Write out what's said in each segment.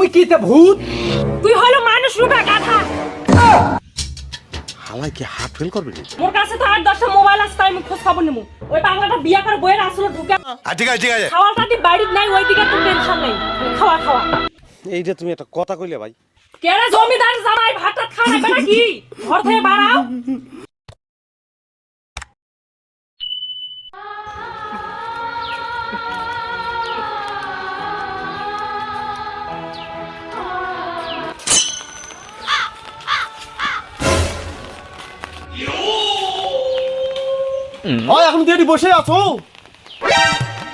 মুই কিতে ভূত তুই হলো মানুষ রূপে গাধা। হালাই কি হাত ফেল করবে? মোর কাছে তো 8-10টা মোবাইল আছে, তাই আমি খোঁজ খবর নেবো। ওই পাগলাটা বিয়া করে বইয়ের আসলে ঢুকে ঠিক আছে ঠিক আছে, খাওয়াটা দি বাড়িতে নাই, ওইদিকে তো টেনশন নাই, খাওয়া খাওয়া। এইটা তুমি একটা কথা কইলে ভাই। কেরে জমিদার জামাই ভাত খাওয়াই বেটা কি ঘর থেকে বাড়াও। এখন তুই এটি বসে আছো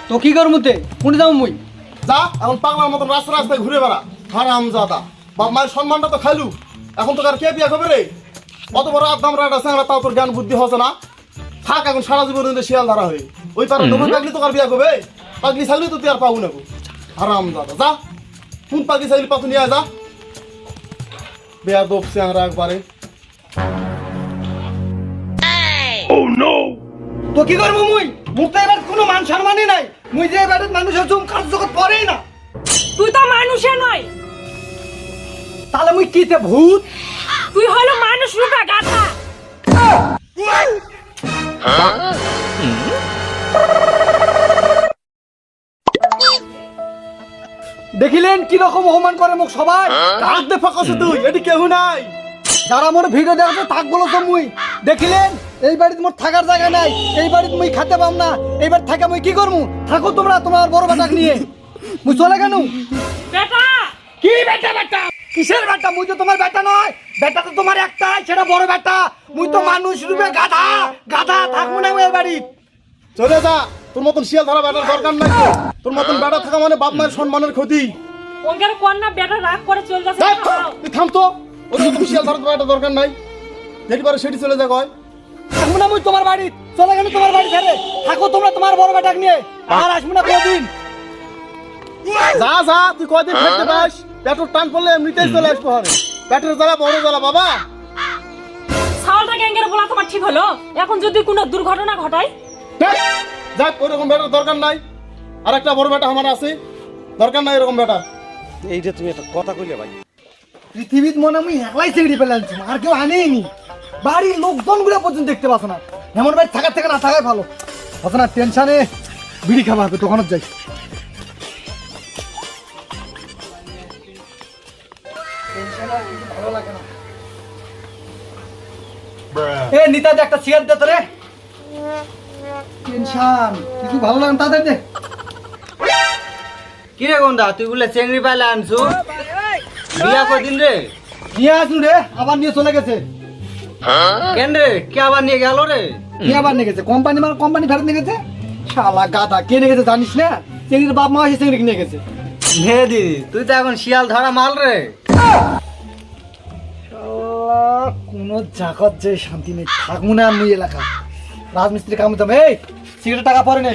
তো কি করমুতে কোন যাও মুই যা এখন পাগলার মতন রাস্তা রাস্তায় ঘুরে বেড়া হারামজাদা। বাপ মায়ের সম্মানটা তো খাইলু, এখন তো আর কে বিয়া করবে রে? অত বড় আদাম রাডা স্যাংরা, তাও তোর জ্ঞান বুদ্ধি হচ্ছে না। থাক এখন সারা জীবন শিয়াল ধরা হয়ে ওই পারে তোমার পাগলি তো আর বিয়া করবে? পাগলি চাইলে তো তুই আর পাবো না হারামজাদা। যা কোন পাগলি চাইলি পাতু নিয়ে যা, বেয়া দোপ স্যাংরা একবারে। তো কি করবো মুই? মুখ তো এবার কোনো মান সম্মানই নাই। মুই যে এবার মানুষের জুম কাজ জগৎ পড়েই না। তুই তো মানুষে নয়, তাহলে মুই কিতে ভূত? তুই হলো মানুষ রূপে গাধা। দেখিলেন কি রকম অপমান করে মুখ সবাই। কাক দে ফাঁকছে তুই, এটি কেউ নাই। যারা মোর ভিডিও দেখাতে থাক বলো তো মুই। দেখিলেন এই বাড়িতে মোর থাকার জায়গা নাই, এই বাড়িতে মুই খেতে পাম না। এইবার থাকা মুই কি করবো? থাকো তোমরা তোমার বড় বেটাকে নিয়ে। মুই চলে কেন? বেটা কি বেটা? বেটা কিসের বেটা? মুই তো তোমার বেটা নয়, বেটা তো তোমার একটাই, সেটা বড় বেটা। মুই তো মানুষ রূপে গাধা। গাধা থাকবো না এই বাড়ি। চলে যা, তোর মতন শিয়াল ধরা বেটার দরকার নাই তো। তোর মতন বেটা থাকা মানে বাপ মায়ের সম্মানের ক্ষতি। ওঙ্গের কন্যা বেটা রাগ করে চলে যাচ্ছে। তুই থাম তো, ওর মতন শিয়াল ধরা বেটার দরকার নাই। যেটি পারে সেটি চলে যা কয়। থাকবো না মুই তোমার বাড়ি। চলে গেল তোমার বাড়ি ছেড়ে। থাকো তোমরা তোমার বড় বেটাকে নিয়ে, আর আসবো না কোনোদিন। যা যা, তুই কয়দিন থাকতে পাস? পেটের টান পড়লে এমনিতেই চলে আসবো হবে। পেটের জ্বালা বড় জ্বালা বাবা। সালটা গ্যাঙ্গের বলা তোমার ঠিক হলো? এখন যদি কোনো দুর্ঘটনা ঘটায়? যাক, ওইরকম বেটার দরকার নাই। আর একটা বড় বেটা আমার আছে, দরকার নাই এরকম বেটা। এইটা তুমি একটা কথা কইলে ভাই। পৃথিবীত মনে আমি একলাই চিংড়ি পেলাম, আর কেউ আনেইনি। বাড়ির লোকজন গুলো পর্যন্ত দেখতে পাচ্ছ না। এমন বাড়ি থাকার থেকে না থাকাই ভালো। অত না টেনশনে বিড়ি খাওয়া হবে, দোকানত যাই। এ নিতা যে একটা সিগারেট দে তোরে। টেনশন কিছু ভালো লাগে না তাদের দে। কি রে গন্ডা, তুই বলে চেংড়ি পাইলে আনছু? বিয়া কদিন রে? নিয়ে আসুন রে, আবার নিয়ে চলে গেছে। কেন রে, কে আবার নিয়ে গেল রে? নিয়ে আবার নিয়ে গেছে কোম্পানি, মানে কোম্পানি ফেরত নিয়ে গেছে। শালা গাধা, কে নিয়ে গেছে জানিস না? চেংড়ির বাপ মা এসে চেংড়ি নিয়ে গেছে। নে দিদি, তুই তো এখন শিয়াল ধরা মাল রে। কোনো জাগত যে শান্তি নেই, থাকবো না আমি এলাকা। রাজমিস্ত্রি কাম তো এই সিগারেট টাকা পরে নে।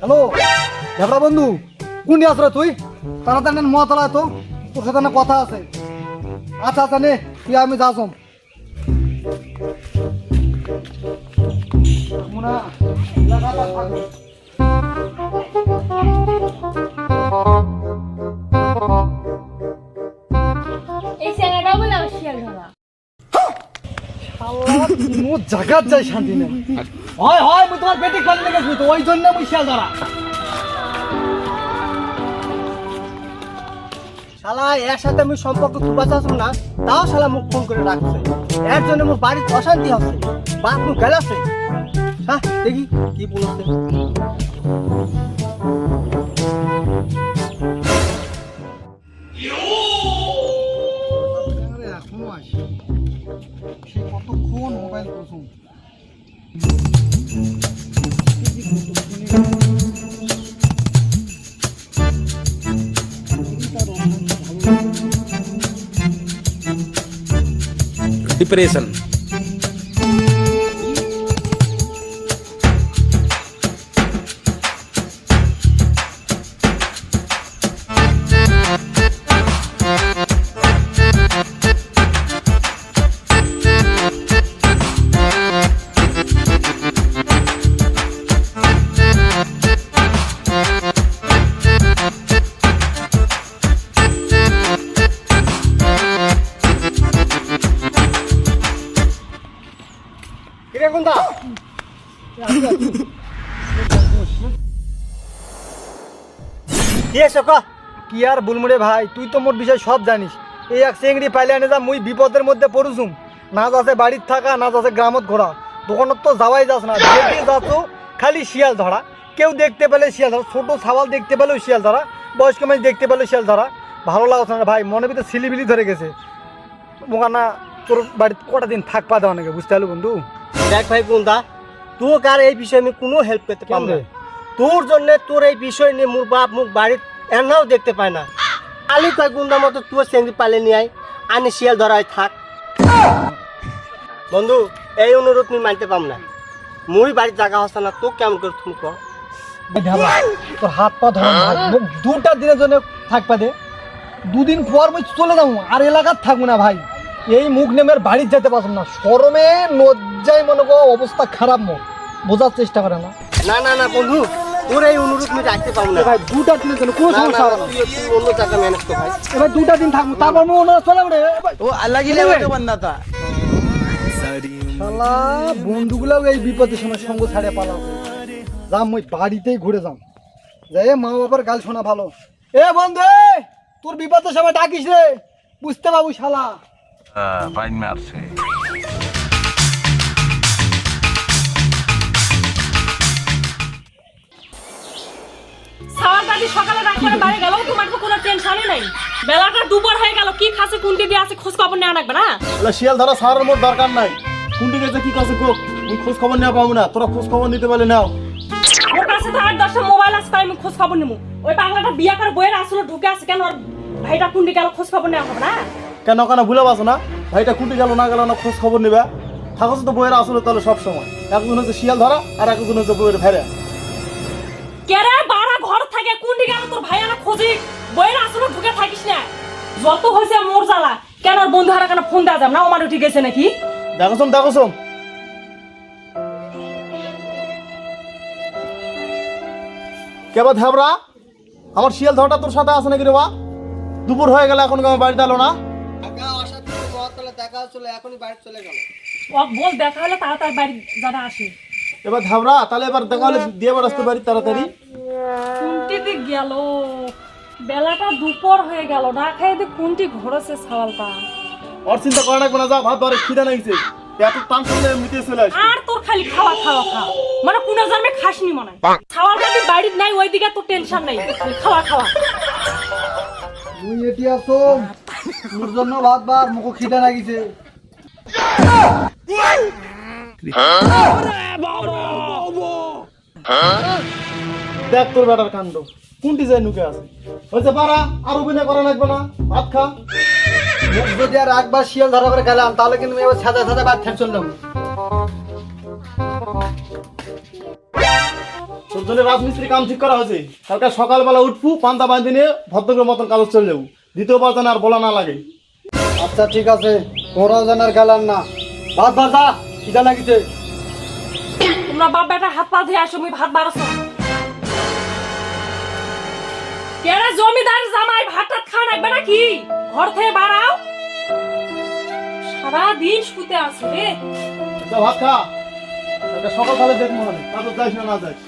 হ্যালো ঝাবড়া বন্ধু, কোন আস রে তুই? তাড়াতাড়ি মতলা তো, তোর সাথে না কথা আছে। আচ্ছা আচ্ছা নে, তুই আমি যাসম মুনা লাগাতার থাকবো। এই ছেলেটা বলে শিয়াল ধরা। কোনো জায়গার যাই শান্তি নেই। হয় হয় মুই তোমার পেটে খালি লেগেছি তো, ওই জন্য মুই শিয়াল ধরা। শালা এর সাথে আমি সম্পর্ক তুবা চাচ্ছ না, তাও শালা মুখ ফোন করে রাখছে। এর জন্য মোর বাড়ির অশান্তি হচ্ছে, বাপ মুখ গেলাছে। হ্যাঁ দেখি কি বলছে। এখনো আসে, সে কতক্ষণ মোবাইল করছুম। ডিপ্রেশন। কিরে কোনটা কি এসো ক কি আর বুলমুড়ে ভাই, তুই তো মোর বিষয় সব জানিস। এই এক চেংড়ি পাইলে আনে যা মুই বিপদের মধ্যে পড়ুছুম। না যাচ্ছে বাড়ির থাকা, না যাচ্ছে গ্রামত ঘোরা, দোকানত তো যাওয়াই যাস না। যেতে যাচ্ছ খালি শিয়াল ধরা, কেউ দেখতে পেলে শিয়াল ধরা, ছোট ছাওয়াল দেখতে পেলেও শিয়াল ধরা, বয়স্ক মানুষ দেখতে পেলেও শিয়াল ধরা। ভালো লাগছে না ভাই, মনে ভিতরে সিলিবিলি ধরে গেছে। মোকানা তোর বাড়িতে কটা দিন থাকপা দেওয়া নাকি, বুঝতে পারলো বন্ধু? দেখ ভাই কোনটা, তোর আর এই বিষয়ে আমি কোনো হেল্প করতে পারবো না। তোর জন্য তোর এই বিষয় নিয়ে মোর বাপ মুখ বাড়ির এনাও দেখতে পায় না। আলি কয় গুন্ডার মতো তোর চেংড়ি পালে নিয়ে আয়, আনি শিয়াল ধরায় থাক। বন্ধু এই অনুরোধ আমি মানতে পারব না। মুই বাড়ির জায়গা হচ্ছে না, তো কেমন করে তুমি কর। তোর হাত পা ধরা ভাই, মুখ দুটা দিনের জন্য থাকপা দে। দুদিন পর মুই চলে যাবো, আর এলাকার থাকবো না ভাই। এই মুখ নেমের বাড়ির যেতে পারলাম না, শরমে লজ্জায় মনে করো অবস্থা খারাপ। মোর বোঝার চেষ্টা করে না। না না না বন্ধু, তোর এই অনুরোধ আমি রাখতে পারবো না। ভাই দুটা দিনের জন্য কোনো না, না, সমস্যা হবে না। তুই অন্য জায়গা ম্যানেজ কর ভাই। এবার দুটা দিন থাকবো, তারপর আমি ওনারা চলে যাবো রে। ও লাগিলে বান্নাতা শালা বন্ধুগুলাও এই বিপদের সময় সঙ্গ ছাড়িয়ে পালাও। যাম ওই বাড়িতেই ঘুরে যাম, যাই মা বাবার গাল শোনা ভালো। এ বন্ধু, তোর বিপদের সময় ডাকিস রে, বুঝতে পাবো শালা। বাইন মারছে। সাওয়াল দাদি সকালে রাগ করে বাড়ি গেল, তোমার তো কোনো টেনশনই নাই। বেলাটা দুপুর হয়ে গেল, কি খাসে কোনটি দিয়ে আছে খোঁজ খবর নেওয়া লাগবে না? বলে শিয়াল ধরা সারার মোট দরকার নাই। কোনটি গেছে কি কাছে কোক, মুই খোঁজ খবর নেওয়া পাবো না। তোরা খোঁজ খবর নিতে পারলে নাও। ওর কাছে তো 8-10টা মোবাইল আছে, তাই আমি খোঁজ খবর নেবো। ওই পাগলাটা বিয়া করে বইয়ের আসলে ঢুকে আছে কেন? ওর ভাইটা কোনটি গেল খোঁজ খবর নেওয়া হবে না? কেন কেন ভুলে পাচ্ছ না? ভাইটা কুটি গেল না গেল না খোঁজ খবর নেবে। থাকো তো বইয়ের আসলে তাহলে সব সময়। একজন হচ্ছে শিয়াল ধরা আর একজন হচ্ছে বইয়ের ভেড়া। কেরে বাড়া ঘর থাকে কোনটি গেল তোর ভাই আনা খোঁজি, বইয়ের আসলে ঢুকে থাকিস না। যত হয়েছে মোর জ্বালা, কেন ওর বন্ধু হারা কেন ফোন দেওয়া যাবে না? আমার উঠে গেছে নাকি? দেখোছম দেখোছম কেবা ধ্যাবরা, আমার শিয়াল ধরাটা তোর সাথে আছে নাকি রে বা? দুপুর হয়ে গেল এখন আমার বাড়িতে এলো না। দেখা চলে এখনই বাড়ি চলে গেল। ও বল দেখা হলে তাড়াতাড়ি বাড়ি যারা আসে। এবার ধ্যাবরা তাহলে এবার দেখা হলে দিয়ে এবার আসতে পারি তাড়াতাড়ি। কোনটিতে গেল? বেলাটা দুপুর হয়ে গেল, না খাই দিয়ে কোনটি ঘরেছে সাওয়ালটা। ওর চিন্তা করে রাখবে না, যা ভাত ধরে খিদা নাইছে। এত টান শুনলে এমনিতে চলে আসবে। আর তোর খালি খাওয়া খাওয়া খাওয়া, মানে কোন জন্মে খাসনি মনে হয়। খাওয়াটা তুই বাড়ির নাই, ওইদিকে তোর টেনশন নাই, খালি খাওয়া খাওয়া। তুই এটি আসো, তোর জন্য ভাত বার মুখ খিদা লাগিছে। দেখ তোর বেটার কাণ্ড, কোনটি যায় নুকে আছে। হয়েছে পারা, আর অভিনয় করা লাগবে না, ভাত খা। মুখ যদি আর একবার শিয়াল ধরা করে গেলাম, তাহলে কিন্তু আমি এবার সাদা সাদা ভাত খেয়ে চললাম। তোর জন্য রাজমিস্ত্রি কাম ঠিক করা হয়েছে। কালকে সকালবেলা উঠবু, পান্তা বাঁধি নিয়ে ভদ্রকের মতন কাগজ চলে যাবো। দ্বিতীয়বার যেন আর বলা না লাগে। আচ্ছা ঠিক আছে, তোরাও যেন আর গেলাম না। ভাত ভাজা খিদা লাগিছে। তোমরা বাপ বেটা হাত পা ধুয়ে আসো, আমি ভাত বাড়াছো। কেরে জমিদার জামাই ভাত টাত খাওয়া লাগবে নাকি? ঘর থেকে বাড়াও, সারাদিন শুতে আসো রে। যা ভাত খা, কালকে সকালে দেখবো মানে কাগজ যাইস না না যাইস।